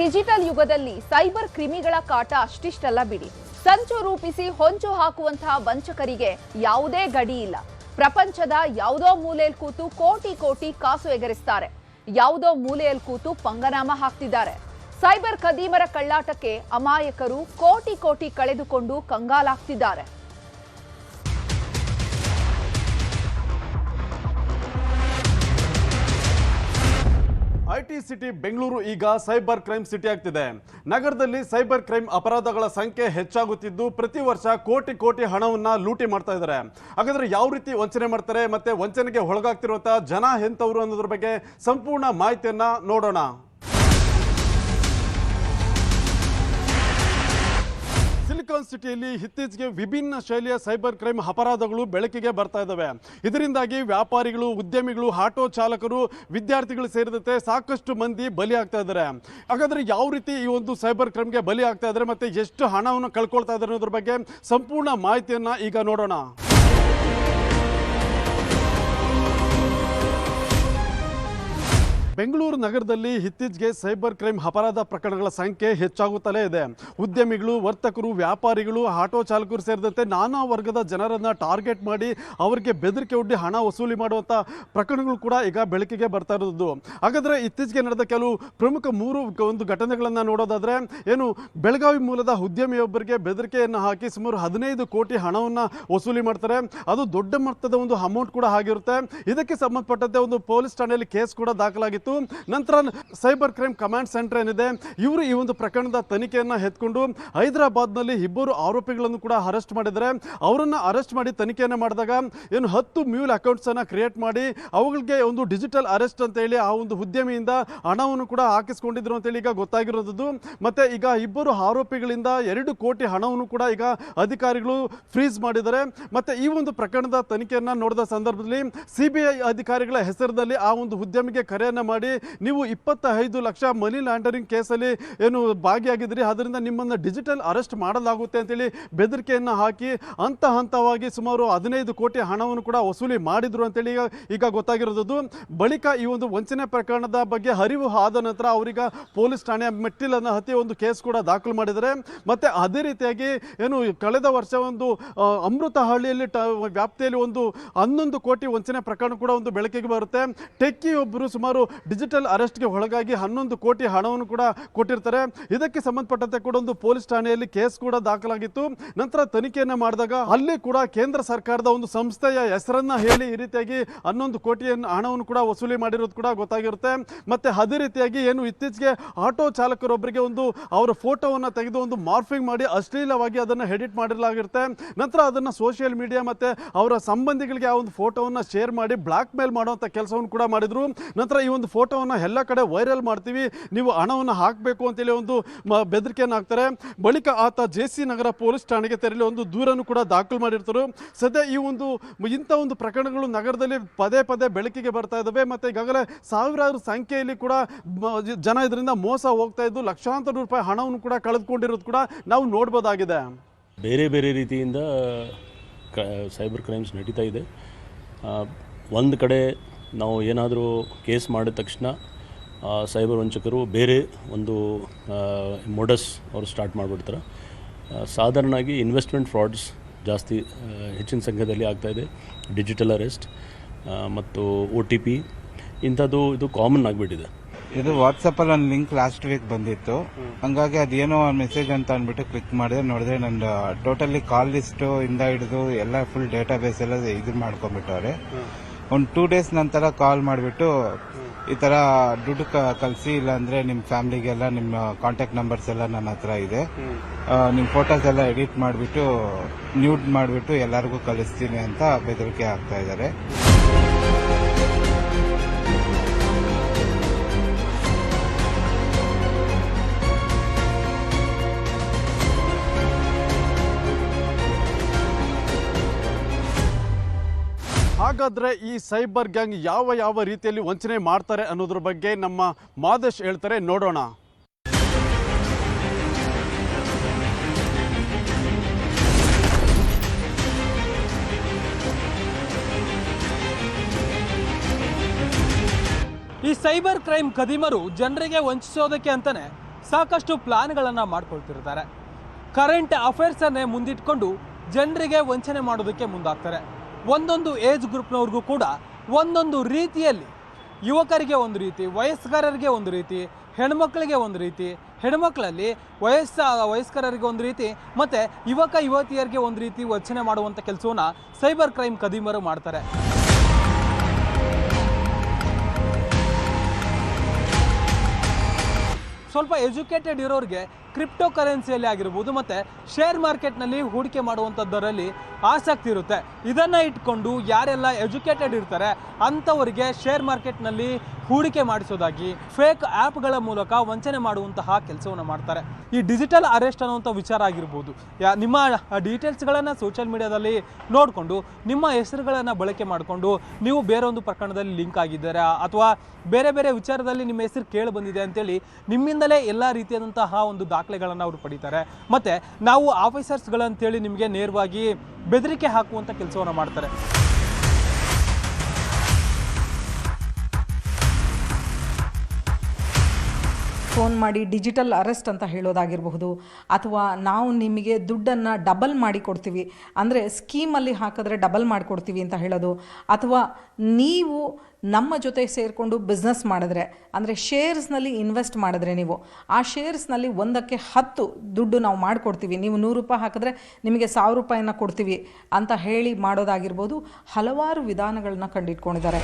Digital ಯುಗದಲ್ಲಿ cyber ಕ್ರಿಮಿಗಳ ಕಾಟ ಅಷ್ಟಿಷ್ಟಲ್ಲ ಬಿಡಿ. ಸಂಚು ರೂಪಿಸಿ ಹೊಂಚು ಹಾಕುವಂತಹ ವಂಚಕರಿಗೆ ಯಾವುದೇ ಗಡಿ ಇಲ್ಲ. ಪ್ರಪಂಚದ ಯಾವುದೋ ಮೂಲೆಯಲ್ಲಿ ಕೂತು ಕೋಟಿ ಕೋಟಿ ಕಾಸು ಎಗರಿಸ್ತಾರೆ. ಯಾವುದೋ ಮೂಲೆಯಲ್ಲಿ ಕೂತು ಪಂಗನಾಮ ಹಾಕ್ತಿದ್ದಾರೆ. ಸೈಬರ್ ಕದೀಮರ ಕಳ್ಳಾಟಕ್ಕೆ ಅಮಾಯಕರು ಕೋಟಿ ಕೋಟಿ ಕಳೆದುಕೊಂಡು ಕಂಗಾಲಾಗ್ತಿದ್ದಾರೆ. ಐಟಿ ಸಿಟಿ ಬೆಂಗಳೂರು ಈಗ ಸೈಬರ್ ಕ್ರೈಮ್ ಸಿಟಿ ಆಗ್ತಿದೆ. ನಗರದಲ್ಲಿ ಸೈಬರ್ ಕ್ರೈಮ್ ಅಪರಾಧಗಳ ಸಂಖ್ಯೆ ಹೆಚ್ಚಾಗುತ್ತಿದ್ದು ಪ್ರತಿ ವರ್ಷ ಕೋಟಿ ಕೋಟಿ ಹಣವನ್ನ ಲೂಟಿ ಮಾಡ್ತಾ ಇದ್ದಾರೆ. ಹಾಗಾದ್ರೆ ಯಾವ ರೀತಿ ವಂಚನೆ ಮಾಡ್ತಾರೆ ಮತ್ತೆ ವಂಚನೆಗೆ ಒಳಗಾಗ್ತಿರುವಂತಹ ಜನ ಎಂತವರು ಅನ್ನೋದ್ರ ಬಗ್ಗೆ ಸಂಪೂರ್ಣ ಮಾಹಿತಿಯನ್ನ ನೋಡೋಣ. ಸಿಲಿಕಾನ್ ಸಿಟಿಯಲ್ಲಿ ಇತ್ತೀಚೆಗೆ ವಿಭಿನ್ನ ಶೈಲಿಯ ಸೈಬರ್ ಕ್ರೈಮ್ ಅಪರಾಧಗಳು ಬೆಳಕಿಗೆ ಬರ್ತಾ ಇದ್ದಾವೆ. ಇದರಿಂದಾಗಿ ವ್ಯಾಪಾರಿಗಳು, ಉದ್ಯಮಿಗಳು, ಆಟೋ ಚಾಲಕರು, ವಿದ್ಯಾರ್ಥಿಗಳು ಸೇರಿದಂತೆ ಸಾಕಷ್ಟು ಮಂದಿ ಬಲಿ ಆಗ್ತಾ ಇದ್ದಾರೆ. ಹಾಗಾದ್ರೆ ಯಾವ ರೀತಿ ಈ ಒಂದು ಸೈಬರ್ ಕ್ರೈಮ್ಗೆ ಬಲಿ ಆಗ್ತಾ ಇದ್ದಾರೆ ಮತ್ತೆ ಎಷ್ಟು ಹಣವನ್ನು ಕಳ್ಕೊಳ್ತಾ ಇದ್ದಾರೆ ಅನ್ನೋದ್ರ ಬಗ್ಗೆ ಸಂಪೂರ್ಣ ಮಾಹಿತಿಯನ್ನ ಈಗ ನೋಡೋಣ. ಬೆಂಗಳೂರು ನಗರದಲ್ಲಿ ಇತ್ತೀಚೆಗೆ ಸೈಬರ್ ಕ್ರೈಮ್ ಅಪರಾಧ ಪ್ರಕರಣಗಳ ಸಂಖ್ಯೆ ಹೆಚ್ಚಾಗುತ್ತಲೇ ಇದೆ. ಉದ್ಯಮಿಗಳು, ವರ್ತಕರು, ವ್ಯಾಪಾರಿಗಳು, ಆಟೋ ಚಾಲಕರು ಸೇರಿದಂತೆ ನಾನಾ ವರ್ಗದ ಜನರನ್ನು ಟಾರ್ಗೆಟ್ ಮಾಡಿ ಅವರಿಗೆ ಬೆದರಿಕೆ ಒಡ್ಡಿ ಹಣ ವಸೂಲಿ ಮಾಡುವಂಥ ಪ್ರಕರಣಗಳು ಕೂಡ ಈಗ ಬೆಳಕಿಗೆ ಬರ್ತಾ ಇರೋದು. ಹಾಗಾದರೆ ಇತ್ತೀಚೆಗೆ ನಡೆದ ಕೆಲವು ಪ್ರಮುಖ ಒಂದು ಘಟನೆಗಳನ್ನು ನೋಡೋದಾದರೆ ಏನು, ಬೆಳಗಾವಿ ಮೂಲದ ಉದ್ಯಮಿಯೊಬ್ಬರಿಗೆ ಬೆದರಿಕೆಯನ್ನು ಹಾಕಿ ಸುಮಾರು 15 ಕೋಟಿ ಹಣವನ್ನು ವಸೂಲಿ ಮಾಡ್ತಾರೆ. ಅದು ದೊಡ್ಡ ಮೊತ್ತದ ಒಂದು ಅಮೌಂಟ್ ಕೂಡ ಆಗಿರುತ್ತೆ. ಇದಕ್ಕೆ ಸಂಬಂಧಪಟ್ಟಂತೆ ಒಂದು ಪೊಲೀಸ್ ಠಾಣೆಯಲ್ಲಿ ಕೇಸ್ ಕೂಡ ದಾಖಲಾಗಿತ್ತು. ನಂತರ ಸೈಬರ್ ಕ್ರೈಮ್ ಕಮಾಂಡ್ ಸೆಂಟರ್ ಏನಿದೆ, ಇವರು ಈ ಒಂದು ಪ್ರಕರಣದ ತನಿಖೆಯನ್ನು ಎತ್ಕೊಂಡು ಹೈದರಾಬಾದ್ನಲ್ಲಿ ಇಬ್ಬರು ಆರೋಪಿಗಳನ್ನು ಕೂಡ ಅರೆಸ್ಟ್ ಮಾಡಿದ್ದಾರೆ. ಅವರನ್ನು ಅರೆಸ್ಟ್ ಮಾಡಿ ತನಿಖೆಯನ್ನು ಮಾಡಿದಾಗ ಏನು 10 ಮ್ಯೂಲ್ ಅಕೌಂಟ್ಸ್ ಅನ್ನು ಕ್ರಿಯೇಟ್ ಮಾಡಿ ಅವುಗಳಿಗೆ ಒಂದು ಡಿಜಿಟಲ್ ಅರೆಸ್ಟ್ ಅಂತ ಹೇಳಿ ಆ ಒಂದು ಉದ್ಯಮಿಯಿಂದ ಹಣವನ್ನು ಕೂಡ ಹಾಕಿಸ್ಕೊಂಡಿದ್ರು ಅಂತೇಳಿ ಈಗ ಗೊತ್ತಾಗಿರೋದು. ಮತ್ತೆ ಈಗ ಇಬ್ಬರು ಆರೋಪಿಗಳಿಂದ 2 ಕೋಟಿ ಹಣವನ್ನು ಕೂಡ ಈಗ ಅಧಿಕಾರಿಗಳು ಫ್ರೀಸ್ ಮಾಡಿದ್ದಾರೆ. ಮತ್ತೆ ಈ ಒಂದು ಪ್ರಕರಣದ ತನಿಖೆಯನ್ನು ನೋಡಿದ ಸಂದರ್ಭದಲ್ಲಿ ಸಿಬಿಐ ಅಧಿಕಾರಿಗಳ ಹೆಸರಿನಲ್ಲಿ ಆ ಒಂದು ಉದ್ಯಮಿಗೆ ಕರೆಯನ್ನು ಮಾಡಿ ನೀವು 25 ಲಕ್ಷ ಮನಿ ಲ್ಯಾಂಡರಿಂಗ್ ಕೇಸಲ್ಲಿ ಏನು ಭಾಗಿಯಾಗಿದ್ರಿ, ಅದರಿಂದ ನಿಮ್ಮನ್ನು ಡಿಜಿಟಲ್ ಅರೆಸ್ಟ್ ಮಾಡಲಾಗುತ್ತೆ ಅಂತೇಳಿ ಬೆದರಿಕೆಯನ್ನು ಹಾಕಿ ಹಂತವಾಗಿ ಸುಮಾರು 15 ಕೋಟಿ ಹಣವನ್ನು ಕೂಡ ವಸೂಲಿ ಮಾಡಿದ್ರು ಅಂತೇಳಿ ಈಗ ಗೊತ್ತಾಗಿರೋದು. ಬಳಿಕ ಈ ಒಂದು ವಂಚನೆ ಪ್ರಕರಣದ ಬಗ್ಗೆ ಅರಿವು ಆದ ನಂತರ ಅವರೀಗ ಪೊಲೀಸ್ ಠಾಣೆಯ ಮೆಟ್ಟಿಲನ್ನು ಹತ್ತಿ ಒಂದು ಕೇಸ್ ಕೂಡ ದಾಖಲು ಮಾಡಿದ್ದಾರೆ. ಮತ್ತೆ ಅದೇ ರೀತಿಯಾಗಿ ಏನು ಕಳೆದ ವರ್ಷ ಒಂದು ಅಮೃತಹಳ್ಳಿಯಲ್ಲಿ ವ್ಯಾಪ್ತಿಯಲ್ಲಿ ಒಂದು 11 ಕೋಟಿ ವಂಚನೆ ಪ್ರಕರಣ ಕೂಡ ಒಂದು ಬೆಳಕಿಗೆ ಬರುತ್ತೆ. ಟೆಕ್ಕಿ ಒಬ್ಬರು ಸುಮಾರು ಡಿಜಿಟಲ್ ಅರೆಸ್ಟ್ಗೆ ಒಳಗಾಗಿ 11 ಕೋಟಿ ಹಣವನ್ನು ಕೂಡ ಕೊಟ್ಟಿರ್ತಾರೆ. ಇದಕ್ಕೆ ಸಂಬಂಧಪಟ್ಟಂತೆ ಕೂಡ ಒಂದು ಪೊಲೀಸ್ ಠಾಣೆಯಲ್ಲಿ ಕೇಸ್ ಕೂಡ ದಾಖಲಾಗಿತ್ತು. ನಂತರ ತನಿಖೆಯನ್ನು ಮಾಡಿದಾಗ ಅಲ್ಲಿ ಕೂಡ ಕೇಂದ್ರ ಸರ್ಕಾರದ ಒಂದು ಸಂಸ್ಥೆಯ ಹೆಸರನ್ನ ಹೇಳಿ ಈ ರೀತಿಯಾಗಿ 11 ಕೋಟಿ ಹಣವನ್ನು ಕೂಡ ವಸೂಲಿ ಮಾಡಿರೋದು ಕೂಡ ಗೊತ್ತಾಗಿರುತ್ತೆ. ಮತ್ತೆ ಅದೇ ರೀತಿಯಾಗಿ ಏನು ಇತ್ತೀಚೆಗೆ ಆಟೋ ಚಾಲಕರೊಬ್ಬರಿಗೆ ಒಂದು ಅವರ ಫೋಟೋವನ್ನು ತೆಗೆದು ಒಂದು ಮಾರ್ಫಿಂಗ್ ಮಾಡಿ ಅಶ್ಲೀಲವಾಗಿ ಅದನ್ನು ಎಡಿಟ್ ಮಾಡಿರಲಾಗಿರುತ್ತೆ. ನಂತರ ಅದನ್ನು ಸೋಷಿಯಲ್ ಮೀಡಿಯಾ ಮತ್ತೆ ಅವರ ಸಂಬಂಧಿಗಳಿಗೆ ಆ ಒಂದು ಫೋಟೋವನ್ನು ಶೇರ್ ಮಾಡಿ ಬ್ಲಾಕ್ ಮೇಲ್ ಮಾಡುವಂಥ ಕೆಲಸವನ್ನು ಕೂಡ ಮಾಡಿದ್ರು. ನಂತರ ಈ ಒಂದು ಫೋಟೋವನ್ನು ಎಲ್ಲ ಕಡೆ ವೈರಲ್ ಮಾಡ್ತೀವಿ, ನೀವು ಹಣವನ್ನು ಹಾಕಬೇಕು ಅಂತೇಳಿ ಒಂದು ಬೆದರಿಕೆಯನ್ನು ಹಾಕ್ತಾರೆ. ಬಳಿಕ ಆತ JC ನಗರ ಪೊಲೀಸ್ ಠಾಣೆಗೆ ತೆರಳಿ ಒಂದು ದೂರನ್ನು ಕೂಡ ದಾಖಲು ಮಾಡಿರ್ತಾರೆ. ಸದ್ಯ ಈ ಒಂದು ಇಂಥ ಒಂದು ಪ್ರಕರಣಗಳು ನಗರದಲ್ಲಿ ಪದೇ ಪದೇ ಬೆಳಕಿಗೆ ಬರ್ತಾ ಇದ್ದಾವೆ. ಮತ್ತು ಈಗಾಗಲೇ ಸಾವಿರಾರು ಸಂಖ್ಯೆಯಲ್ಲಿ ಕೂಡ ಜನ ಇದರಿಂದ ಮೋಸ ಹೋಗ್ತಾ ಇದ್ದು ಲಕ್ಷಾಂತರ ರೂಪಾಯಿ ಹಣವನ್ನು ಕೂಡ ಕಳೆದುಕೊಂಡಿರೋದು ಕೂಡ ನಾವು ನೋಡ್ಬೋದಾಗಿದೆ. ಬೇರೆ ಬೇರೆ ರೀತಿಯಿಂದ ಸೈಬರ್ ಕ್ರೈಮ್ಸ್ ನಡೀತಾ ಇದೆ. ಒಂದು ಕಡೆ ನಾವು ಏನಾದರೂ ಕೇಸ್ ಮಾಡಿದ ತಕ್ಷಣ ಸೈಬರ್ ವಂಚಕರು ಬೇರೆ ಒಂದು ಮೊಡಸ್ ಅವರು ಸ್ಟಾರ್ಟ್ ಮಾಡಿಬಿಡ್ತಾರೆ. ಸಾಧಾರಣವಾಗಿ ಇನ್ವೆಸ್ಟ್ಮೆಂಟ್ ಫ್ರಾಡ್ಸ್ ಜಾಸ್ತಿ ಹೆಚ್ಚಿನ ಸಂಖ್ಯೆಯಲ್ಲಿ ಆಗ್ತಾಯಿದೆ. ಡಿಜಿಟಲ್ ಅರೆಸ್ಟ್ ಮತ್ತು OTP ಇದು ಕಾಮನ್ ಆಗಿಬಿಟ್ಟಿದೆ. ಇದು ವಾಟ್ಸಪ್ಪಲ್ಲಿ ಒಂದು ಲಿಂಕ್ ಲಾಸ್ಟ್ ವೀಕ್ ಬಂದಿತ್ತು. ಹಂಗಾಗಿ ಅದೇನೋ ಮೆಸೇಜ್ ಅಂತ ಅಂದ್ಬಿಟ್ಟು ಕ್ಲಿಕ್ ಮಾಡಿದೆ. ನೋಡಿದ್ರೆ ನಂದು ಟೋಟಲಿ ಕಾಲ್ ಲಿಸ್ಟು ಇಂದ ಹಿಡಿದು ಎಲ್ಲ ಫುಲ್ ಡೇಟಾ ಬೇಸ್ ಎಲ್ಲ ಇದು ಮಾಡ್ಕೊಂಡ್ಬಿಟ್ಟವ್ರೆ. ಒಂದು 2 ಡೇಸ್ ನಂತರ ಕಾಲ್ ಮಾಡಿಬಿಟ್ಟು ಈ ಥರ ದುಡ್ಡು ಕಳಿಸಿ, ಇಲ್ಲಾಂದರೆ ನಿಮ್ಮ ಫ್ಯಾಮಿಲಿಗೆಲ್ಲ ನಿಮ್ಮ ಕಾಂಟ್ಯಾಕ್ಟ್ ನಂಬರ್ಸ್ ಎಲ್ಲ ನನ್ನ ಹತ್ರ ಇದೆ, ನಿಮ್ಮ ಫೋಟೋಸ್ ಎಲ್ಲ ಎಡಿಟ್ ಮಾಡಿಬಿಟ್ಟು ನ್ಯೂಡ್ ಮಾಡಿಬಿಟ್ಟು ಎಲ್ಲರಿಗೂ ಕಳಿಸ್ತೀನಿ ಅಂತ ಬೆದರಿಕೆ ಆಗ್ತಾ ಇದ್ದಾರೆ. ಹಾಗಾದ್ರೆ ಈ ಸೈಬರ್ ಗ್ಯಾಂಗ್ ಯಾವ ರೀತಿಯಲ್ಲಿ ವಂಚನೆ ಮಾಡ್ತಾರೆ ಅನ್ನೋದ್ರ ಬಗ್ಗೆ ನಮ್ಮ ಮಾದೇಶ್ ಹೇಳ್ತಾರೆ, ನೋಡೋಣ. ಈ ಸೈಬರ್ ಕ್ರೈಮ್ ಕದಿಮರು ಜನರಿಗೆ ವಂಚಿಸೋದಕ್ಕೆ ಅಂತಾನೆ ಸಾಕಷ್ಟು ಪ್ಲಾನ್ಗಳನ್ನು ಮಾಡ್ಕೊಳ್ತಿರ್ತಾರೆ. ಕರೆಂಟ್ ಅಫೇರ್ಸನ್ನೇ ಮುಂದಿಟ್ಕೊಂಡು ಜನರಿಗೆ ವಂಚನೆ ಮಾಡೋದಕ್ಕೆ ಮುಂದಾಗ್ತಾರೆ. ಒಂದೊಂದು ಏಜ್ ಗ್ರೂಪ್ನವ್ರಿಗೂ ಕೂಡ ಒಂದೊಂದು ರೀತಿಯಲ್ಲಿ, ಯುವಕರಿಗೆ ಒಂದು ರೀತಿ, ವಯಸ್ಕರಿಗೆ ಒಂದು ರೀತಿ, ಹೆಣ್ಮಕ್ಳಿಗೆ ಒಂದು ರೀತಿ, ಹೆಣ್ಮಕ್ಳಲ್ಲಿ ವಯಸ್ಕರಿಗೆ ಒಂದು ರೀತಿ, ಮತ್ತು ಯುವತಿಯರಿಗೆ ಒಂದು ರೀತಿ ವಂಚನೆ ಮಾಡುವಂಥ ಕೆಲಸವನ್ನು ಸೈಬರ್ ಕ್ರೈಮ್ ಕದೀಮರು ಮಾಡ್ತಾರೆ. ಸ್ವಲ್ಪ ಎಜುಕೇಟೆಡ್ ಇರೋರಿಗೆ ಕ್ರಿಪ್ಟೋ ಕರೆನ್ಸಿಯಲ್ಲಿ ಆಗಿರ್ಬೋದು ಮತ್ತು ಶೇರ್ ಮಾರ್ಕೆಟ್ನಲ್ಲಿ ಹೂಡಿಕೆ ಮಾಡುವಂಥದ್ದರಲ್ಲಿ ಆಸಕ್ತಿ ಇರುತ್ತೆ. ಇದನ್ನು ಇಟ್ಕೊಂಡು ಯಾರೆಲ್ಲ ಎಜುಕೇಟೆಡ್ ಇರ್ತಾರೆ ಅಂಥವರಿಗೆ ಶೇರ್ ಮಾರ್ಕೆಟ್ನಲ್ಲಿ ಹೂಡಿಕೆ ಮಾಡಿಸೋದಾಗಿ ಫೇಕ್ ಆ್ಯಪ್ಗಳ ಮೂಲಕ ವಂಚನೆ ಮಾಡುವಂತಹ ಕೆಲಸವನ್ನು ಮಾಡ್ತಾರೆ. ಈ ಡಿಜಿಟಲ್ ಅರೆಸ್ಟ್ ಅನ್ನುವಂಥ ವಿಚಾರ ಆಗಿರ್ಬೋದು, ನಿಮ್ಮ ಡೀಟೇಲ್ಸ್ಗಳನ್ನು ಸೋಷಿಯಲ್ ಮೀಡಿಯಾದಲ್ಲಿ ನೋಡಿಕೊಂಡು ನಿಮ್ಮ ಹೆಸರುಗಳನ್ನು ಬಳಕೆ ಮಾಡಿಕೊಂಡು ನೀವು ಬೇರೊಂದು ಪ್ರಕರಣದಲ್ಲಿ ಲಿಂಕ್ ಆಗಿದ್ದೀರಾ ಅಥವಾ ಬೇರೆ ಬೇರೆ ವಿಚಾರದಲ್ಲಿ ನಿಮ್ಮ ಹೆಸರು ಕೇಳಿ ಬಂದಿದೆ ಅಂತೇಳಿ ನಿಮ್ಮಿಂದಲೇ ಎಲ್ಲ ರೀತಿಯಾದಂತಹ ಒಂದು ದಾಖಲೆಗಳನ್ನು ಅವರು ಪಡೀತಾರೆ. ಮತ್ತು ನಾವು ಆಫೀಸರ್ಸ್ಗಳಂತೇಳಿ ನಿಮಗೆ ನೇರವಾಗಿ ಬೆದರಿಕೆ ಹಾಕುವಂಥ ಕೆಲಸವನ್ನು ಮಾಡ್ತಾರೆ. ಫೋನ್ ಮಾಡಿ ಡಿಜಿಟಲ್ ಅರೆಸ್ಟ್ ಅಂತ ಹೇಳೋದಾಗಿರಬಹುದು, ಅಥವಾ ನಾವು ನಿಮಗೆ ದುಡ್ಡನ್ನು ಡಬಲ್ ಮಾಡಿ ಕೊಡ್ತೀವಿ, ಅಂದರೆ ಸ್ಕೀಮಲ್ಲಿ ಹಾಕಿದ್ರೆ ಡಬಲ್ ಮಾಡಿಕೊಡ್ತೀವಿ ಅಂತ ಹೇಳೋದು, ಅಥವಾ ನೀವು ನಮ್ಮ ಜೊತೆ ಸೇರಿಕೊಂಡು ಬಿಸ್ನೆಸ್ ಮಾಡಿದ್ರೆ, ಅಂದರೆ ಶೇರ್ಸ್ನಲ್ಲಿ ಇನ್ವೆಸ್ಟ್ ಮಾಡಿದ್ರೆ ನೀವು ಆ ಶೇರ್ಸ್ನಲ್ಲಿ 1ಕ್ಕೆ 10 ದುಡ್ಡು ನಾವು ಮಾಡಿಕೊಡ್ತೀವಿ, ನೀವು 100 ರೂಪಾಯಿ ಹಾಕಿದ್ರೆ ನಿಮಗೆ 1000 ರೂಪಾಯಿನ ಕೊಡ್ತೀವಿ ಅಂತ ಹೇಳಿ ಮಾಡೋದಾಗಿರ್ಬೋದು. ಹಲವಾರು ವಿಧಾನಗಳನ್ನ ಕಂಡಿಟ್ಕೊಂಡಿದ್ದಾರೆ.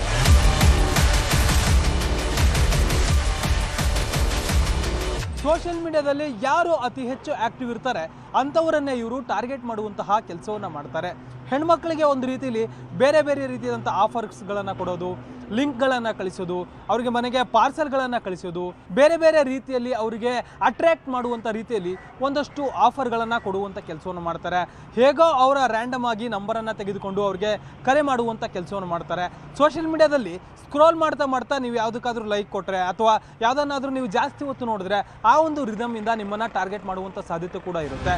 ಸೋಷಿಯಲ್ ಮೀಡಿಯಾದಲ್ಲಿ ಯಾರು ಅತಿ ಹೆಚ್ಚು ಆ್ಯಕ್ಟಿವ್ ಇರ್ತಾರೆ ಅಂಥವರನ್ನೇ ಇವರು ಟಾರ್ಗೆಟ್ ಮಾಡುವಂತಹ ಕೆಲಸವನ್ನು ಮಾಡ್ತಾರೆ. ಹೆಣ್ಮಕ್ಳಿಗೆ ಒಂದು ರೀತಿಯಲ್ಲಿ ಬೇರೆ ಬೇರೆ ರೀತಿಯಾದಂಥ ಆಫರ್ಸ್ಗಳನ್ನು ಕೊಡೋದು, ಲಿಂಕ್ಗಳನ್ನು ಕಳಿಸೋದು, ಅವರಿಗೆ ಮನೆಗೆ ಪಾರ್ಸಲ್ಗಳನ್ನು ಕಳಿಸೋದು, ಬೇರೆ ಬೇರೆ ರೀತಿಯಲ್ಲಿ ಅವರಿಗೆ ಅಟ್ರ್ಯಾಕ್ಟ್ ಮಾಡುವಂಥ ರೀತಿಯಲ್ಲಿ ಒಂದಷ್ಟು ಆಫರ್ಗಳನ್ನು ಕೊಡುವಂಥ ಕೆಲಸವನ್ನು ಮಾಡ್ತಾರೆ. ಹೇಗೋ ಅವರ ರ್ಯಾಂಡಮ್ ಆಗಿ ನಂಬರನ್ನು ತೆಗೆದುಕೊಂಡು ಅವ್ರಿಗೆ ಕರೆ ಮಾಡುವಂಥ ಕೆಲಸವನ್ನು ಮಾಡ್ತಾರೆ. ಸೋಷಿಯಲ್ ಮೀಡಿಯಾದಲ್ಲಿ ಸ್ಕ್ರೋಲ್ ಮಾಡ್ತಾ ಮಾಡ್ತಾ ನೀವು ಯಾವುದಕ್ಕಾದ್ರೂ ಲೈಕ್ ಕೊಟ್ಟರೆ ಅಥವಾ ಯಾವುದನ್ನಾದರೂ ನೀವು ಜಾಸ್ತಿ ಹೊತ್ತು ನೋಡಿದ್ರೆ ಆ ಒಂದು ರಿದಮ್ಮಿಂದ ನಿಮ್ಮನ್ನು ಟಾರ್ಗೆಟ್ ಮಾಡುವಂಥ ಸಾಧ್ಯತೆ ಕೂಡ ಇರುತ್ತೆ.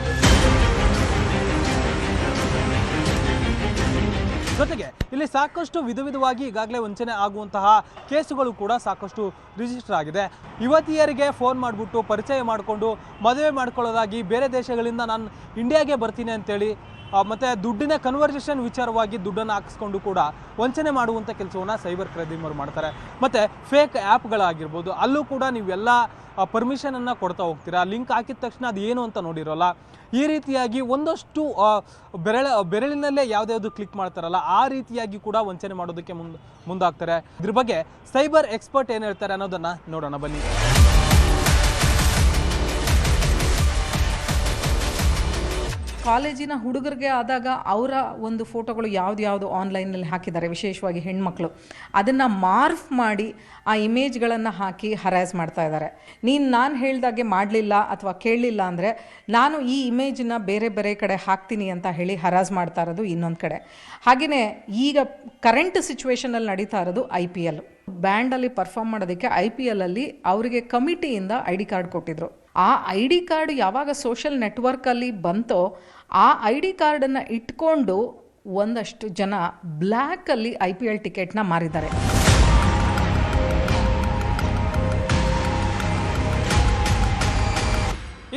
ಜೊತೆಗೆ ಇಲ್ಲಿ ಸಾಕಷ್ಟು ವಿಧವಾಗಿ ಈಗಾಗಲೇ ವಂಚನೆ ಆಗುವಂತಹ ಕೇಸುಗಳು ಕೂಡ ಸಾಕಷ್ಟು ರಿಜಿಸ್ಟರ್ ಆಗಿದೆ. ಯುವತಿಯರಿಗೆ ಫೋನ್ ಮಾಡಿಬಿಟ್ಟು ಪರಿಚಯ ಮಾಡಿಕೊಂಡು ಮದುವೆ ಮಾಡ್ಕೊಳ್ಳೋದಾಗಿ ಬೇರೆ ದೇಶಗಳಿಂದ ನಾನು ಇಂಡಿಯಾಗೆ ಬರ್ತೀನಿ ಅಂತೇಳಿ ಮತ್ತು ದುಡ್ಡಿನ ಕನ್ವರ್ಸೇಷನ್ ವಿಚಾರವಾಗಿ ದುಡ್ಡನ್ನು ಹಾಕಿಸ್ಕೊಂಡು ಕೂಡ ವಂಚನೆ ಮಾಡುವಂಥ ಕೆಲಸವನ್ನು ಸೈಬರ್ ಕ್ರೈಮರು ಮಾಡ್ತಾರೆ. ಮತ್ತು ಫೇಕ್ ಆ್ಯಪ್ಗಳಾಗಿರ್ಬೋದು, ಅಲ್ಲೂ ಕೂಡ ನೀವೆಲ್ಲ ಪರ್ಮಿಷನನ್ನು ಕೊಡ್ತಾ ಹೋಗ್ತೀರಾ. ಲಿಂಕ್ ಹಾಕಿದ ತಕ್ಷಣ ಅದು ಏನು ಅಂತ ನೋಡಿರೋಲ್ಲ. ಈ ರೀತಿಯಾಗಿ ಒಂದಷ್ಟು ಬೆರಳಿನಲ್ಲೇ ಯಾವುದ್ಯಾವುದು ಕ್ಲಿಕ್ ಮಾಡ್ತಾರಲ್ಲ ಆ ರೀತಿಯಾಗಿ ಕೂಡ ವಂಚನೆ ಮಾಡೋದಕ್ಕೆ ಮುಂದಾಗ್ತಾರೆ. ಇದ್ರ ಬಗ್ಗೆ ಸೈಬರ್ ಎಕ್ಸ್ಪರ್ಟ್ ಏನು ಹೇಳ್ತಾರೆ ಅನ್ನೋದನ್ನು ನೋಡೋಣ ಬನ್ನಿ. ಕಾಲೇಜಿನ ಹುಡುಗರಿಗೆ ಆದಾಗ ಅವರ ಒಂದು ಫೋಟೋಗಳು ಯಾವ್ದು ಆನ್ಲೈನಲ್ಲಿ ಹಾಕಿದ್ದಾರೆ, ವಿಶೇಷವಾಗಿ ಹೆಣ್ಮಕ್ಳು ಅದನ್ನು ಮಾರ್ಫ್ ಮಾಡಿ ಆ ಇಮೇಜ್ಗಳನ್ನು ಹಾಕಿ ಹರಾಸ್ ಮಾಡ್ತಾ ಇದ್ದಾರೆ. ನಾನು ಹೇಳ್ದಾಗೆ ಮಾಡಲಿಲ್ಲ ಅಥವಾ ಕೇಳಲಿಲ್ಲ ಅಂದರೆ ನಾನು ಈ ಇಮೇಜನ್ನ ಬೇರೆ ಬೇರೆ ಕಡೆ ಹಾಕ್ತೀನಿ ಅಂತ ಹೇಳಿ ಹರಾಸ್ ಮಾಡ್ತಾ ಇರೋದು ಇನ್ನೊಂದು ಕಡೆ. ಹಾಗೆಯೇ ಈಗ ಕರೆಂಟ್ ಸಿಚುವೇಷನಲ್ಲಿ ನಡೀತಾ ಇರೋದು IPL ಬ್ಯಾಂಡಲ್ಲಿ ಪರ್ಫಾರ್ಮ್ ಮಾಡೋದಕ್ಕೆ IPL ಅಲ್ಲಿ ಅವರಿಗೆ ಕಮಿಟಿಯಿಂದ ID ಕಾರ್ಡ್ ಕೊಟ್ಟಿದ್ರು. ಆ ID ಕಾರ್ಡ್ ಯಾವಾಗ ಸೋಷಿಯಲ್ ನೆಟ್ವರ್ಕಲ್ಲಿ ಬಂತೋ ಆ ID ಕಾರ್ಡನ್ನು ಇಟ್ಕೊಂಡು ಒಂದಷ್ಟು ಜನ ಬ್ಲ್ಯಾಕಲ್ಲಿ IPL ಟಿಕೆಟ್ನ ಮಾರಿದ್ದಾರೆ.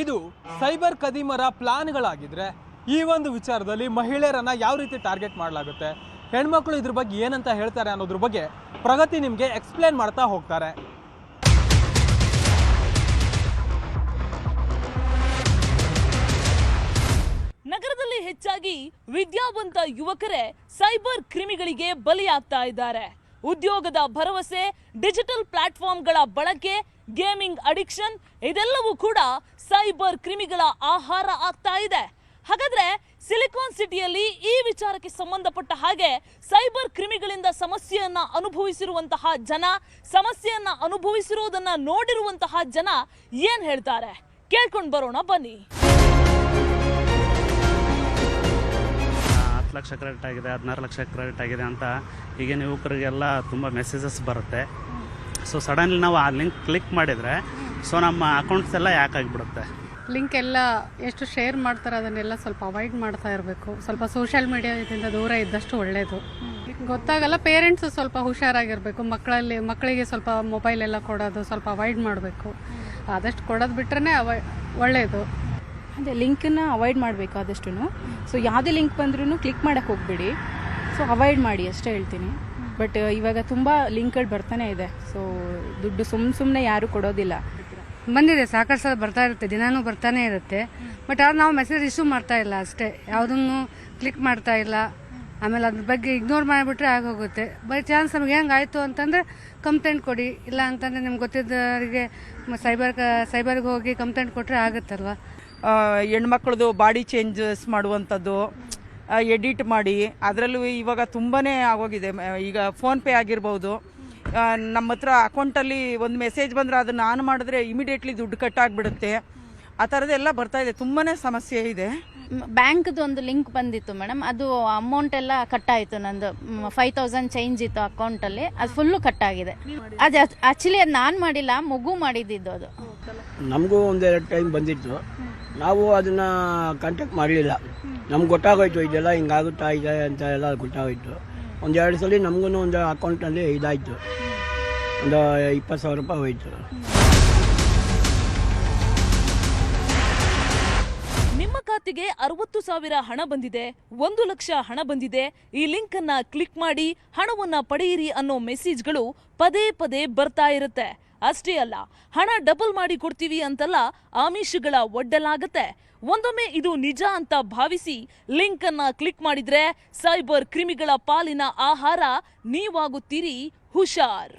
ಇದು ಸೈಬರ್ ಕದೀಮರ ಪ್ಲಾನ್ಗಳಾಗಿದ್ರೆ ಈ ಒಂದು ವಿಚಾರದಲ್ಲಿ ಮಹಿಳೆಯರನ್ನ ಯಾವ ರೀತಿ ಟಾರ್ಗೆಟ್ ಮಾಡಲಾಗುತ್ತೆ, ಹೆಣ್ಮಕ್ಳು ಇದ್ರ ಬಗ್ಗೆ ಏನಂತ ಹೇಳ್ತಾರೆ ಅನ್ನೋದ್ರ ಬಗ್ಗೆ ಪ್ರಗತಿ ನಿಮಗೆ ಎಕ್ಸ್ಪ್ಲೇನ್ ಮಾಡ್ತಾ ಹೋಗ್ತಾರೆ. ನಗರದಲ್ಲಿ ಹೆಚ್ಚಾಗಿ ವಿದ್ಯಾವಂತ ಯುವಕರೇ ಸೈಬರ್ ಕ್ರಿಮಿಗಳಿಗೆ ಬಲಿಯಾಗ್ತಾ ಇದ್ದಾರೆ. ಉದ್ಯೋಗದ ಭರವಸೆ, ಡಿಜಿಟಲ್ ಪ್ಲಾಟ್ಫಾರ್ಮ್ಗಳ ಬಳಕೆ, ಗೇಮಿಂಗ್ ಅಡಿಕ್ಷನ್ ಇದೆಲ್ಲವೂ ಕೂಡ ಸೈಬರ್ ಕ್ರಿಮಿಗಳ ಆಹಾರ ಆಗ್ತಾ ಇದೆ. ಹಾಗಾದ್ರೆ ಸಿಲಿಕಾನ್ ಸಿಟಿಯಲ್ಲಿ ಈ ವಿಚಾರಕ್ಕೆ ಸಂಬಂಧಪಟ್ಟ ಹಾಗೆ ಸೈಬರ್ ಕ್ರಿಮಿಗಳಿಂದ ಸಮಸ್ಯೆಯನ್ನ ಅನುಭವಿಸಿರುವಂತಹ ಜನ, ಸಮಸ್ಯೆಯನ್ನ ಅನುಭವಿಸಿರುವುದನ್ನ ನೋಡಿರುವಂತಹ ಜನ ಏನ್ ಹೇಳ್ತಾರೆ ಕೇಳ್ಕೊಂಡು ಬರೋಣ ಬನ್ನಿ. 10 ಲಕ್ಷ ಕ್ರೆಡಿಟ್ ಆಗಿದೆ, 16 ಲಕ್ಷ ಕ್ರೆಡಿಟ್ ಆಗಿದೆ ಅಂತ ಈಗಿನ ಯುವಕರಿಗೆಲ್ಲ ತುಂಬ ಮೆಸೇಜಸ್ ಬರುತ್ತೆ. ಸೊ ಸಡನ್ಲಿ ನಾವು ಆ ಲಿಂಕ್ ಕ್ಲಿಕ್ ಮಾಡಿದರೆ ಸೊ ನಮ್ಮ ಅಕೌಂಟ್ಸ್ ಎಲ್ಲ ಯಾಕೆ ಆಗಿಬಿಡುತ್ತೆ. ಲಿಂಕ್ ಎಲ್ಲ ಎಷ್ಟು ಶೇರ್ ಮಾಡ್ತಾರೆ ಅದನ್ನೆಲ್ಲ ಸ್ವಲ್ಪ ಅವಾಯ್ಡ್ ಮಾಡ್ತಾ ಇರಬೇಕು. ಸ್ವಲ್ಪ ಸೋಷಿಯಲ್ ಮೀಡಿಯಾದಿಂದ ದೂರ ಇದ್ದಷ್ಟು ಒಳ್ಳೆಯದು. ಗೊತ್ತಾಗಲ್ಲ, ಪೇರೆಂಟ್ಸ್ ಸ್ವಲ್ಪ ಹುಷಾರಾಗಿರಬೇಕು. ಮಕ್ಕಳಿಗೆ ಸ್ವಲ್ಪ ಮೊಬೈಲ್ ಎಲ್ಲ ಕೊಡೋದು ಸ್ವಲ್ಪ ಅವಾಯ್ಡ್ ಮಾಡಬೇಕು. ಆದಷ್ಟು ಕೊಡೋದು ಬಿಟ್ರೆ ಒಳ್ಳೆಯದು. ಅದೇ ಲಿಂಕನ್ನು ಅವಾಯ್ಡ್ ಮಾಡಬೇಕು ಆದಷ್ಟು. ಸೊ ಯಾವುದೇ ಲಿಂಕ್ ಬಂದ್ರೂ ಕ್ಲಿಕ್ ಮಾಡೋಕ್ಕೆ ಹೋಗಬೇಡಿ. ಸೊ ಅವಾಯ್ಡ್ ಮಾಡಿ ಅಷ್ಟೇ ಹೇಳ್ತೀನಿ. ಬಟ್ ಇವಾಗ ತುಂಬ ಲಿಂಕ್ಗಳು ಬರ್ತಾನೆ ಇದೆ. ಸೊ ದುಡ್ಡು ಸುಮ್ಮನೆ ಯಾರೂ ಕೊಡೋದಿಲ್ಲ. ಬಂದಿದೆ, ಸಾಕಷ್ಟು ಸಲ ಬರ್ತಾ ಇರುತ್ತೆ, ದಿನಾನೂ ಬರ್ತಾನೆ ಇರುತ್ತೆ. ಬಟ್ ಅದು ನಾವು ಮೆಸೇಜ್ ರಿಸೀವ್ ಮಾಡ್ತಾ ಇಲ್ಲ ಅಷ್ಟೇ, ಯಾವುದನ್ನು ಕ್ಲಿಕ್ ಮಾಡ್ತಾ ಇಲ್ಲ. ಆಮೇಲೆ ಅದ್ರ ಬಗ್ಗೆ ಇಗ್ನೋರ್ ಮಾಡಿಬಿಟ್ರೆ ಆಗೋಗುತ್ತೆ. ಬೈ ಚಾನ್ಸ್ ನಮಗೆ ಹೆಂಗಾಯಿತು ಅಂತಂದರೆ ಕಂಪ್ಲೇಂಟ್ ಕೊಡಿ, ಇಲ್ಲ ಅಂತಂದರೆ ನಿಮ್ಗೆ ಗೊತ್ತಿದ್ದವರಿಗೆ ಸೈಬರ್ಗೆ ಹೋಗಿ ಕಂಪ್ಲೇಂಟ್ ಕೊಟ್ಟರೆ ಆಗುತ್ತಲ್ವ. ಹೆಣ್ಮಕ್ಳದು ಬಾಡಿ ಚೇಂಜಸ್ ಮಾಡುವಂಥದ್ದು, ಎಡಿಟ್ ಮಾಡಿ, ಅದರಲ್ಲೂ ಇವಾಗ ತುಂಬಾ ಆಗೋಗಿದೆ. ಈಗ ಫೋನ್ಪೇ ಆಗಿರ್ಬೋದು, ನಮ್ಮ ಹತ್ರ ಅಕೌಂಟಲ್ಲಿ ಒಂದು ಮೆಸೇಜ್ ಬಂದರೆ ಅದನ್ನು ಆನ್ ಮಾಡಿದ್ರೆ ಇಮಿಡಿಯೇಟ್ಲಿ ದುಡ್ಡು ಕಟ್ಟಾಗಿಬಿಡುತ್ತೆ. ಆ ಥರದ್ದೆಲ್ಲ ಬರ್ತಾಯಿದೆ, ತುಂಬಾ ಸಮಸ್ಯೆ ಇದೆ. ಬ್ಯಾಂಕ್ದು ಒಂದು ಲಿಂಕ್ ಬಂದಿತ್ತು ಮೇಡಮ್, ಅದು ಅಮೌಂಟ್ ಎಲ್ಲ ಕಟ್ಟಾಯಿತು. ನಂದು 5000 ಚೇಂಜ್ ಇತ್ತು ಅಕೌಂಟಲ್ಲಿ, ಅದು ಫುಲ್ಲು ಕಟ್ಟಾಗಿದೆ. ಅದು ಆ್ಯಕ್ಚುಲಿ ಅದು ನಾನು ಮಾಡಿಲ್ಲ, ಮಗು ಮಾಡಿದ್ದು ಅದು. ನಮಗೂ ಒಂದೆರಡು ಟೈಮ್ ಬಂದಿತ್ತು, ನಾವು ಅದನ್ನು ಕಾಂಟ್ಯಾಕ್ಟ್ ಮಾಡಲಿಲ್ಲ. ನಮ್ಗೆ ಗೊತ್ತಾಗೋಯ್ತು ಇದೆಲ್ಲ ಹಿಂಗಾಗುತ್ತಾ ಇದೆ ಅಂತ ಎಲ್ಲ ಗೊತ್ತಾಗೋಯ್ತು. ಒಂದೆರಡು ಸಲ ನಮಗೂ ಒಂದು ಅಕೌಂಟಲ್ಲಿ ಇದಾಯಿತು, ಒಂದು 20,000 ರೂಪಾಯಿ ಹೋಯಿತು. ನಿಮ್ಮ ಖಾತೆಗೆ 60,000 ಹಣ ಬಂದಿದೆ, 1 ಲಕ್ಷ ಹಣ ಬಂದಿದೆ, ಈ ಲಿಂಕ್ ಅನ್ನ ಕ್ಲಿಕ್ ಮಾಡಿ ಹಣವನ್ನ ಪಡೆಯಿರಿ ಅನ್ನೋ ಮೆಸೇಜ್ಗಳು ಪದೇ ಪದೇ ಬರ್ತಾ ಇರುತ್ತೆ. ಅಷ್ಟೇ ಅಲ್ಲ, ಹಣ ಡಬಲ್ ಮಾಡಿ ಕೊಡ್ತೀವಿ ಅಂತಲ್ಲ ಆಮಿಷಗಳ ಒಡ್ಡಲಾಗತ್ತೆ. ಒಂದೊಮ್ಮೆ ಇದು ನಿಜ ಅಂತ ಭಾವಿಸಿ ಲಿಂಕ್ ಅನ್ನ ಕ್ಲಿಕ್ ಮಾಡಿದ್ರೆ ಸೈಬರ್ ಕ್ರಿಮಿಗಳ ಪಾಲಿನ ಆಹಾರ ನೀವಾಗುತ್ತೀರಿ. ಹುಷಾರ್.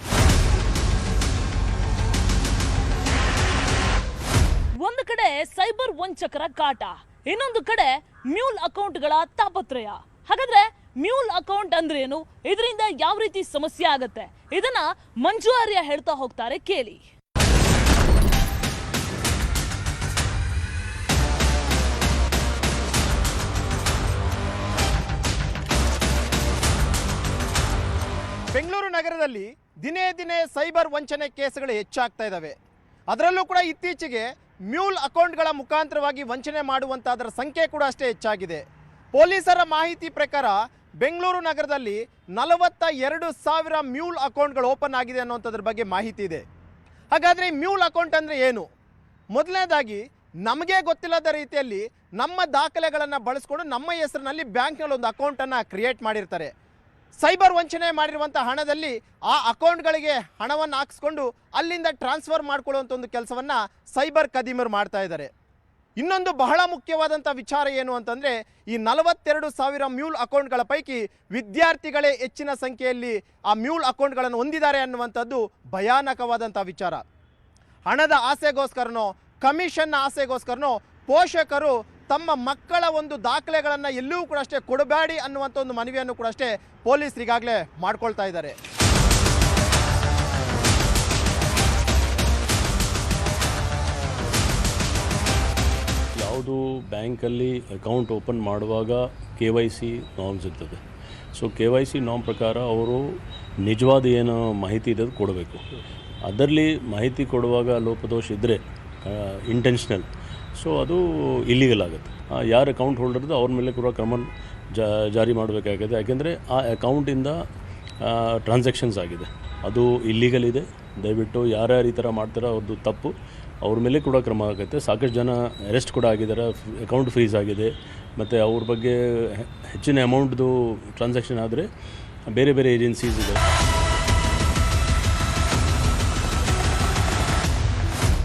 ಒಂದು ಕಡೆ ಸೈಬರ್ ವಂಚಕರ ಕಾಟ, ಇನ್ನೊಂದು ಕಡೆ ಮ್ಯೂಲ್ ಅಕೌಂಟ್ಗಳ ತಾಪತ್ರಯ. ಹಾಗಾದ್ರೆ ಮ್ಯೂಲ್ ಅಕೌಂಟ್ ಅಂದ್ರೆ ಏನು, ಇದರಿಂದ ಯಾವ ರೀತಿ ಸಮಸ್ಯೆ ಆಗತ್ತೆ, ಇದನ್ನ ಮಂಜು ಆರ್ಯ ಹೇಳ್ತಾ ಹೋಗ್ತಾರೆ, ಕೇಳಿ. ಬೆಂಗಳೂರು ನಗರದಲ್ಲಿ ದಿನೇ ದಿನೇ ಸೈಬರ್ ವಂಚನೆ ಕೇಸ್ಗಳು ಹೆಚ್ಚಾಗ್ತಾ ಇದ್ದಾವೆ. ಅದರಲ್ಲೂ ಕೂಡ ಇತ್ತೀಚೆಗೆ ಮ್ಯೂಲ್ ಅಕೌಂಟ್ಗಳ ಮುಖಾಂತರವಾಗಿ ವಂಚನೆ ಮಾಡುವಂಥದ್ರ ಸಂಖ್ಯೆ ಕೂಡ ಅಷ್ಟೇ ಹೆಚ್ಚಾಗಿದೆ. ಪೊಲೀಸರ ಮಾಹಿತಿ ಪ್ರಕಾರ ಬೆಂಗಳೂರು ನಗರದಲ್ಲಿ 42,000 ಮ್ಯೂಲ್ ಅಕೌಂಟ್ಗಳು ಓಪನ್ ಆಗಿದೆ ಅನ್ನೋಂಥದ್ರ ಬಗ್ಗೆ ಮಾಹಿತಿ ಇದೆ. ಹಾಗಾದರೆ ಮ್ಯೂಲ್ ಅಕೌಂಟ್ ಅಂದರೆ ಏನು? ಮೊದಲನೇದಾಗಿ ನಮಗೆ ಗೊತ್ತಿಲ್ಲದ ರೀತಿಯಲ್ಲಿ ನಮ್ಮ ದಾಖಲೆಗಳನ್ನು ಬಳಸ್ಕೊಂಡು ನಮ್ಮ ಹೆಸರಿನಲ್ಲಿ ಬ್ಯಾಂಕ್ನಲ್ಲಿ ಒಂದು ಅಕೌಂಟನ್ನು ಕ್ರಿಯೇಟ್ ಮಾಡಿರ್ತಾರೆ. ಸೈಬರ್ ವಂಚನೆ ಮಾಡಿರುವಂಥ ಹಣದಲ್ಲಿ ಆ ಅಕೌಂಟ್ಗಳಿಗೆ ಹಣವನ್ನು ಹಾಕಿಸ್ಕೊಂಡು ಅಲ್ಲಿಂದ ಟ್ರಾನ್ಸ್ಫರ್ ಮಾಡ್ಕೊಳ್ಳುವಂಥ ಒಂದು ಕೆಲಸವನ್ನು ಸೈಬರ್ ಕದೀಮರು ಮಾಡ್ತಾ ಇದ್ದಾರೆ. ಇನ್ನೊಂದು ಬಹಳ ಮುಖ್ಯವಾದಂಥ ವಿಚಾರ ಏನು ಅಂತಂದರೆ, ಈ 42,000 ಮ್ಯೂಲ್ ಅಕೌಂಟ್ಗಳ ಪೈಕಿ ವಿದ್ಯಾರ್ಥಿಗಳೇ ಹೆಚ್ಚಿನ ಸಂಖ್ಯೆಯಲ್ಲಿ ಆ ಮ್ಯೂಲ್ ಅಕೌಂಟ್ಗಳನ್ನು ಹೊಂದಿದ್ದಾರೆ ಅನ್ನುವಂಥದ್ದು ಭಯಾನಕವಾದಂಥ ವಿಚಾರ. ಹಣದ ಆಸೆಗೋಸ್ಕರನೋ ಕಮಿಷನ್ನ ಆಸೆಗೋಸ್ಕರನೋ ಪೋಷಕರು ತಮ್ಮ ಮಕ್ಕಳ ಒಂದು ದಾಖಲೆಗಳನ್ನು ಎಲ್ಲೂ ಕೂಡ ಅಷ್ಟೇ ಕೊಡಬೇಡಿ ಅನ್ನುವಂಥ ಒಂದು ಮನವಿಯನ್ನು ಕೂಡ ಅಷ್ಟೇ ಪೊಲೀಸರಿಗಾಗಲೇ ಮಾಡ್ಕೊಳ್ತಾ ಇದ್ದಾರೆ. ಯಾವುದು ಬ್ಯಾಂಕಲ್ಲಿ ಅಕೌಂಟ್ ಓಪನ್ ಮಾಡುವಾಗ KYC ನಾರ್ಮ್ಸ್ ಇರ್ತದೆ. ಸೊ KYC ನಾರ್ಮ್ ಪ್ರಕಾರ ಅವರು ನಿಜವಾದ ಏನು ಮಾಹಿತಿ ಇದೆ ಅದು ಕೊಡಬೇಕು. ಅದರಲ್ಲಿ ಮಾಹಿತಿ ಕೊಡುವಾಗ ಲೋಪದೋಷ ಇದ್ದರೆ ಇಂಟೆನ್ಷನಲ್, ಸೊ ಅದು ಇಲ್ಲಿಗಲ್ ಆಗುತ್ತೆ. ಯಾರು ಅಕೌಂಟ್ ಹೋಲ್ಡರ್ದು ಅವ್ರ ಮೇಲೆ ಕೂಡ ಕ್ರಮ ಜಾರಿ ಮಾಡಬೇಕಾಗಿದೆ. ಯಾಕೆಂದರೆ ಆ ಅಕೌಂಟಿಂದ ಟ್ರಾನ್ಸಾಕ್ಷನ್ಸ್ ಆಗಿದೆ, ಅದು ಇಲ್ಲಿಗಲ್ ಇದೆ. ದಯವಿಟ್ಟು ಯಾರ್ಯಾರು ಈ ಥರ ಮಾಡ್ತಾರೋ ಅವ್ರದ್ದು ತಪ್ಪು, ಅವ್ರ ಮೇಲೆ ಕೂಡ ಕ್ರಮ ಆಗುತ್ತೆ. ಸಾಕಷ್ಟು ಜನ ಅರೆಸ್ಟ್ ಕೂಡ ಆಗಿದ್ದಾರೆ, ಅಕೌಂಟ್ ಫ್ರೀಸ್ ಆಗಿದೆ. ಮತ್ತು ಅವ್ರ ಬಗ್ಗೆ ಹೆಚ್ಚಿನ ಅಮೌಂಟ್ದು ಟ್ರಾನ್ಸಾಕ್ಷನ್ ಆದರೆ ಬೇರೆ ಬೇರೆ ಏಜೆನ್ಸೀಸ್ ಇದೆ.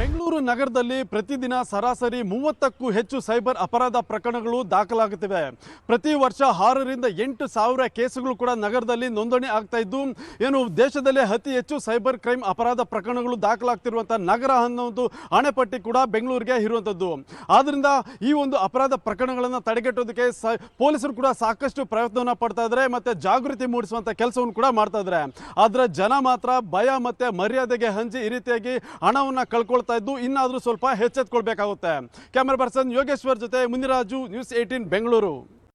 ಬೆಂಗಳೂರು ನಗರದಲ್ಲಿ ಪ್ರತಿದಿನ ಸರಾಸರಿ 30ಕ್ಕೂ ಹೆಚ್ಚು ಸೈಬರ್ ಅಪರಾಧ ಪ್ರಕರಣಗಳು ದಾಖಲಾಗುತ್ತಿವೆ. ಪ್ರತಿ ವರ್ಷ 6ರಿಂದ 8,000 ಕೇಸುಗಳು ಕೂಡ ನಗರದಲ್ಲಿ ನೋಂದಣಿ ಆಗ್ತಾ ಇದ್ದು, ಏನು ದೇಶದಲ್ಲೇ ಅತಿ ಹೆಚ್ಚು ಸೈಬರ್ ಕ್ರೈಮ್ ಅಪರಾಧ ಪ್ರಕರಣಗಳು ದಾಖಲಾಗ್ತಿರುವಂಥ ನಗರ ಅನ್ನೋದು ಹಣೆಪಟ್ಟಿ ಕೂಡ ಬೆಂಗಳೂರಿಗೆ ಇರುವಂಥದ್ದು. ಆದ್ದರಿಂದ ಈ ಒಂದು ಅಪರಾಧ ಪ್ರಕರಣಗಳನ್ನು ತಡೆಗಟ್ಟೋದಕ್ಕೆ ಪೊಲೀಸರು ಕೂಡ ಸಾಕಷ್ಟು ಪ್ರಯತ್ನವನ್ನು ಪಡ್ತಾ ಇದ್ದಾರೆ ಮತ್ತು ಜಾಗೃತಿ ಮೂಡಿಸುವಂಥ ಕೆಲಸವನ್ನು ಕೂಡ ಮಾಡ್ತಾ ಇದ್ದಾರೆ. ಆದರೆ ಜನ ಮಾತ್ರ ಭಯ ಮತ್ತು ಮರ್ಯಾದೆಗೆ ಹಂಚಿ ಈ ರೀತಿಯಾಗಿ ಹಣವನ್ನು ಕಳ್ಕೊಳ್ತಾ ಇದ್ದು ಇನ್ನಾದರೂ ಸ್ವಲ್ಪ ಎಚ್ಚೆತ್ತುಕೊಳ್ಬೇಕಾಗುತ್ತೆ. ಕ್ಯಾಮರಾ ಪರ್ಸನ್ ಯೋಗೇಶ್ವರ್ ಜೊತೆ ಮುನಿರಾಜು, ನ್ಯೂಸ್ 18 ಬೆಂಗಳೂರು.